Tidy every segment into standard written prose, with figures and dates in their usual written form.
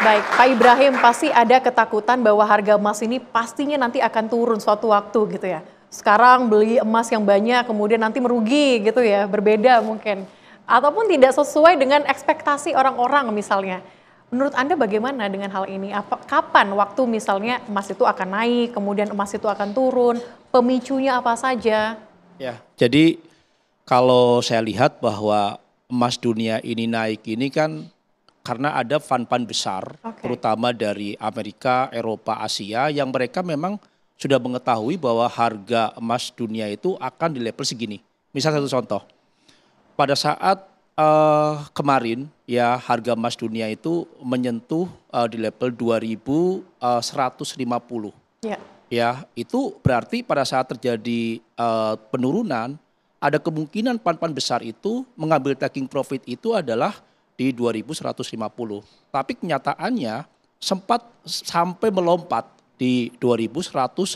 Baik, Pak Ibrahim, pasti ada ketakutan bahwa harga emas ini pastinya nanti akan turun suatu waktu gitu ya. Sekarang beli emas yang banyak, kemudian nanti merugi gitu ya, berbeda mungkin. Ataupun tidak sesuai dengan ekspektasi orang-orang misalnya. Menurut Anda bagaimana dengan hal ini? Kapan waktu misalnya emas itu akan naik, kemudian emas itu akan turun, pemicunya apa saja? Ya, jadi kalau saya lihat bahwa emas dunia ini naik ini kan karena ada fund-fund besar, terutama dari Amerika, Eropa, Asia, yang mereka memang sudah mengetahui bahwa harga emas dunia itu akan di level segini. Misal satu contoh, pada saat kemarin ya harga emas dunia itu menyentuh di level 2.150. Ya. Ya, itu berarti pada saat terjadi penurunan, ada kemungkinan fund-fund besar itu mengambil taking profit itu adalah di 2.150. Tapi kenyataannya sempat sampai melompat di 2.182.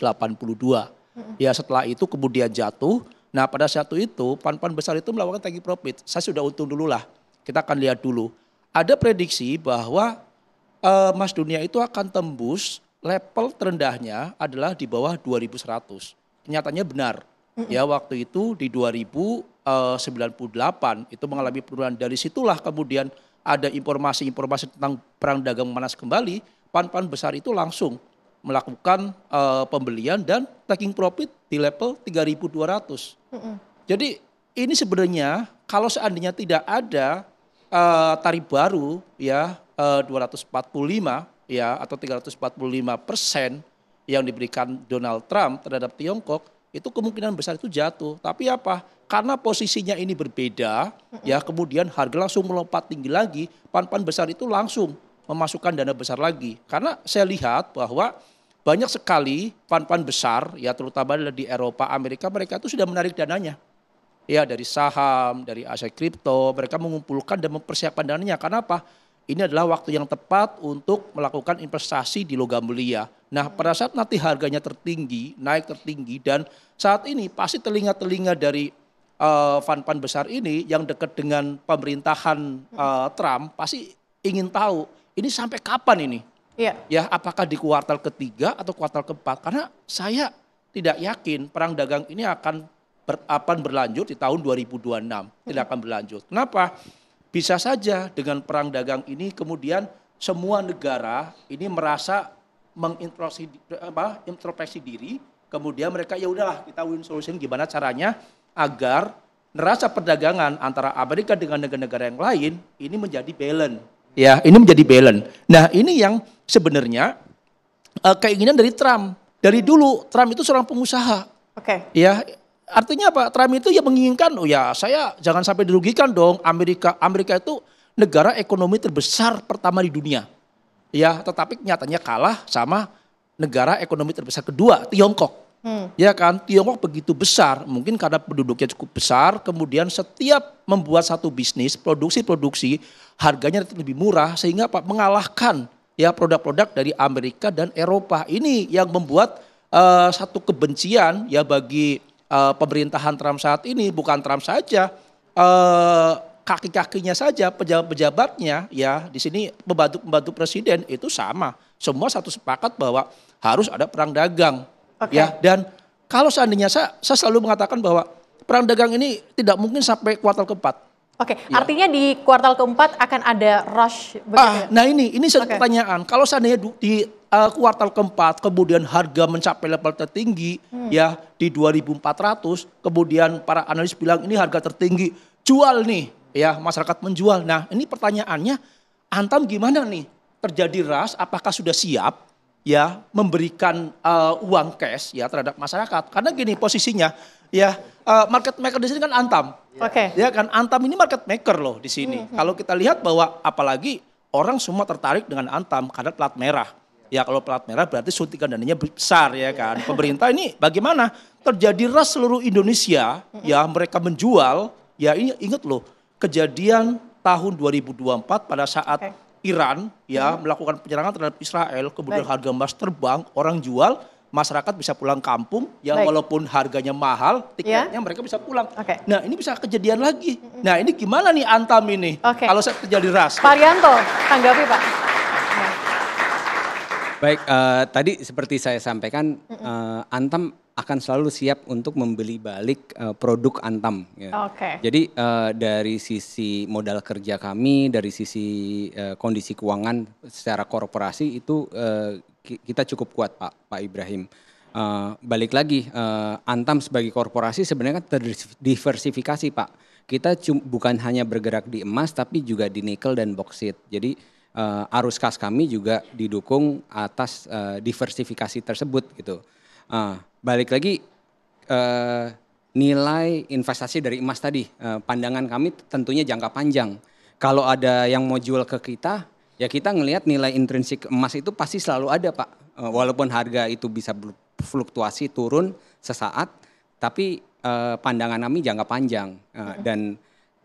Ya setelah itu kemudian jatuh. Nah pada saat itu fund-fund besar itu melakukan taking profit. Saya sudah untung dulu lah. Kita akan lihat dulu. Ada prediksi bahwa emas dunia itu akan tembus level terendahnya adalah di bawah 2.100. Kenyataannya benar. Ya waktu itu di 2098 itu mengalami penurunan. Dari situlah kemudian ada informasi-informasi tentang perang dagang memanas kembali. Fund-fund besar itu langsung melakukan pembelian dan taking profit di level 3.200. Jadi ini sebenarnya kalau seandainya tidak ada tarif baru ya 245 ya atau 345% yang diberikan Donald Trump terhadap Tiongkok, itu kemungkinan besar itu jatuh. Tapi apa? Karena posisinya ini berbeda, ya kemudian harga langsung melompat tinggi lagi, fund-fund besar itu langsung memasukkan dana besar lagi. Karena saya lihat bahwa banyak sekali fund-fund besar, ya terutama di Eropa, Amerika, mereka itu sudah menarik dananya. Ya dari saham, dari aset kripto, mereka mengumpulkan dan mempersiapkan dananya. Karena apa? Ini adalah waktu yang tepat untuk melakukan investasi di logam mulia. Nah pada saat nanti harganya tertinggi, naik tertinggi, dan saat ini pasti telinga-telinga dari fund-fund besar ini yang dekat dengan pemerintahan Trump pasti ingin tahu ini sampai kapan ini? Ya apakah di kuartal ketiga atau kuartal keempat? Karena saya tidak yakin perang dagang ini akan berlanjut di tahun 2026, tidak akan berlanjut. Kenapa? Bisa saja dengan perang dagang ini kemudian semua negara ini merasa introspeksi diri, kemudian mereka ya udahlah kita win solution gimana caranya agar neraca perdagangan antara Amerika dengan negara-negara yang lain ini menjadi balance. Ya, ini menjadi balance. Nah, ini yang sebenarnya keinginan dari Trump. Dari dulu Trump itu seorang pengusaha. Ya, artinya apa? Trump itu ya menginginkan, oh ya saya jangan sampai dirugikan dong. Amerika itu negara ekonomi terbesar pertama di dunia. Ya, tetapi nyatanya kalah sama negara ekonomi terbesar kedua, Tiongkok. Ya kan, Tiongkok begitu besar, mungkin karena penduduknya cukup besar, kemudian setiap membuat satu bisnis, produksi, harganya lebih murah sehingga apa? Mengalahkan ya produk-produk dari Amerika dan Eropa. Ini yang membuat satu kebencian ya bagi pemerintahan Trump saat ini. Bukan Trump saja, kaki-kakinya saja, pejabat-pejabatnya ya di sini pembantu presiden itu sama. Semua satu sepakat bahwa harus ada perang dagang. Ya, dan kalau seandainya saya selalu mengatakan bahwa perang dagang ini tidak mungkin sampai kuartal keempat. Ya. Artinya di kuartal keempat akan ada rush. Nah ini satu pertanyaan. Kalau seandainya di kuartal keempat kemudian harga mencapai level tertinggi ya di 2.400, kemudian para analis bilang ini harga tertinggi, jual nih ya, masyarakat menjual. Nah ini pertanyaannya, Antam gimana nih? Terjadi rush, apakah sudah siap ya memberikan uang cash ya terhadap masyarakat? Karena gini posisinya ya, market maker di sini kan Antam. Ya kan, Antam ini market maker loh di sini. Kalau kita lihat bahwa apalagi orang semua tertarik dengan Antam karena plat merah. Ya kalau plat merah berarti suntikan dananya besar ya kan. Pemerintah ini bagaimana? Terjadi rush seluruh Indonesia ya, mereka menjual. Ya ini ingat loh, kejadian tahun 2024 pada saat Iran ya melakukan penyerangan terhadap Israel, kemudian harga emas terbang, orang jual, masyarakat bisa pulang kampung, ya walaupun harganya mahal, tiketnya mereka bisa pulang. Nah ini bisa kejadian lagi. Nah ini gimana nih Antam ini kalau terjadi rush? Pak Arianto, tanggapi Pak. Baik, tadi seperti saya sampaikan, Antam akan selalu siap untuk membeli balik produk Antam. Ya. Oke. Jadi dari sisi modal kerja kami, dari sisi kondisi keuangan secara korporasi itu kita cukup kuat Pak Ibrahim. Balik lagi, Antam sebagai korporasi sebenarnya kan terdiversifikasi Pak. Kita bukan hanya bergerak di emas tapi juga di nikel dan boksit. Jadi arus kas kami juga didukung atas diversifikasi tersebut gitu. Balik lagi nilai investasi dari emas tadi, pandangan kami tentunya jangka panjang. Kalau ada yang mau jual ke kita, ya kita ngelihat nilai intrinsik emas itu pasti selalu ada Pak. Walaupun harga itu bisa fluktuasi turun sesaat, tapi pandangan kami jangka panjang. Dan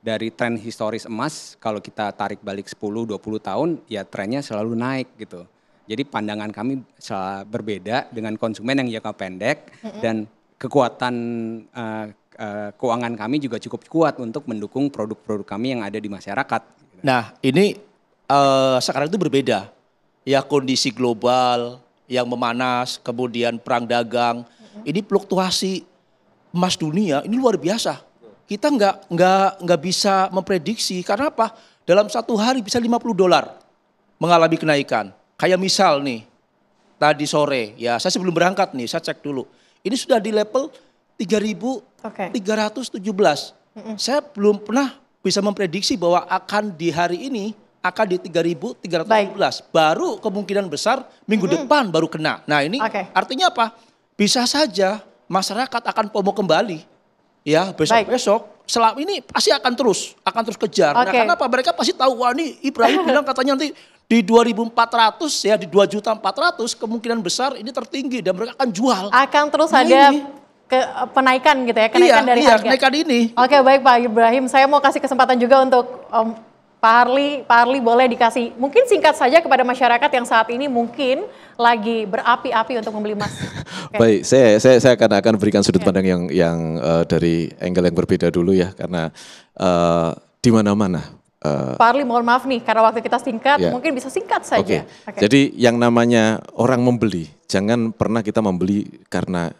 dari tren historis emas, kalau kita tarik balik 10-20 tahun, ya trennya selalu naik gitu. Jadi pandangan kami berbeda dengan konsumen yang jangka pendek dan kekuatan keuangan kami juga cukup kuat untuk mendukung produk-produk kami yang ada di masyarakat. Nah ini sekarang itu berbeda. Ya kondisi global yang memanas, kemudian perang dagang, ini fluktuasi emas dunia ini luar biasa. Kita nggak bisa memprediksi karena apa? Dalam satu hari bisa $50 mengalami kenaikan. Kayak misal nih, tadi sore ya saya sebelum berangkat nih saya cek dulu. Ini sudah di level 3.317. Saya belum pernah bisa memprediksi bahwa akan di hari ini akan di 3.317. Baru kemungkinan besar minggu depan baru kena. Nah ini artinya apa? Bisa saja masyarakat akan FOMO kembali. Ya besok-besok selama ini pasti akan terus kejar. Nah karena apa? Mereka pasti tahu, wah ini Ibrahim bilang katanya nanti di 2.400 ya di 2.400.000 kemungkinan besar ini tertinggi dan mereka akan jual. Akan terus ada penaikan gitu ya, kenaikan dari harga. Kenaikan ini. Oke baik Pak Ibrahim, saya mau kasih kesempatan juga untuk Pak Harli boleh dikasih mungkin singkat saja kepada masyarakat yang saat ini mungkin lagi berapi-api untuk membeli emas. Baik, saya akan berikan sudut pandang yang dari angle yang berbeda dulu ya, karena di mana-mana. Pak Harli mohon maaf nih karena waktu kita singkat, mungkin bisa singkat saja. Jadi yang namanya orang membeli, jangan pernah kita membeli karena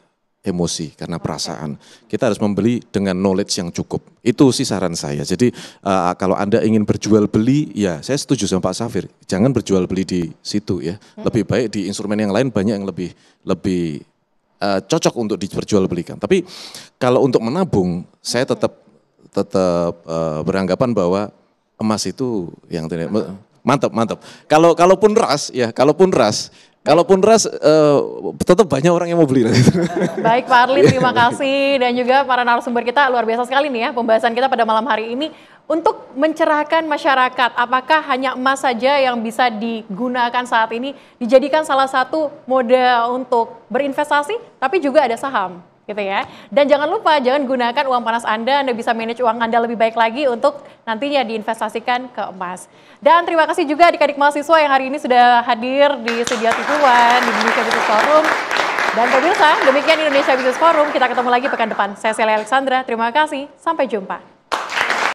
emosi, karena perasaan. Kita harus membeli dengan knowledge yang cukup. Itu sih saran saya. Jadi kalau Anda ingin berjual beli, ya saya setuju sama Pak Safir. Jangan berjual beli di situ ya. Lebih baik di instrumen yang lain banyak yang lebih cocok untuk diperjualbelikan. Tapi kalau untuk menabung, saya tetap beranggapan bahwa emas itu yang mantap. Kalaupun ras, tetap banyak orang yang mau beli. Baik Pak Harli, terima kasih. Dan juga para narasumber kita luar biasa sekali nih ya pembahasan kita pada malam hari ini. Untuk mencerahkan masyarakat, apakah hanya emas saja yang bisa digunakan saat ini, dijadikan salah satu modal untuk berinvestasi, tapi juga ada saham. Gitu ya. Dan jangan lupa, jangan gunakan uang panas Anda bisa manage uang Anda lebih baik lagi untuk nantinya diinvestasikan ke emas. Dan terima kasih juga adik-adik mahasiswa yang hari ini sudah hadir di studio TV One di Indonesia Business Forum. Dan pemirsa, demikian Indonesia Business Forum, kita ketemu lagi pekan depan. Saya Celia Alexandra, terima kasih, sampai jumpa.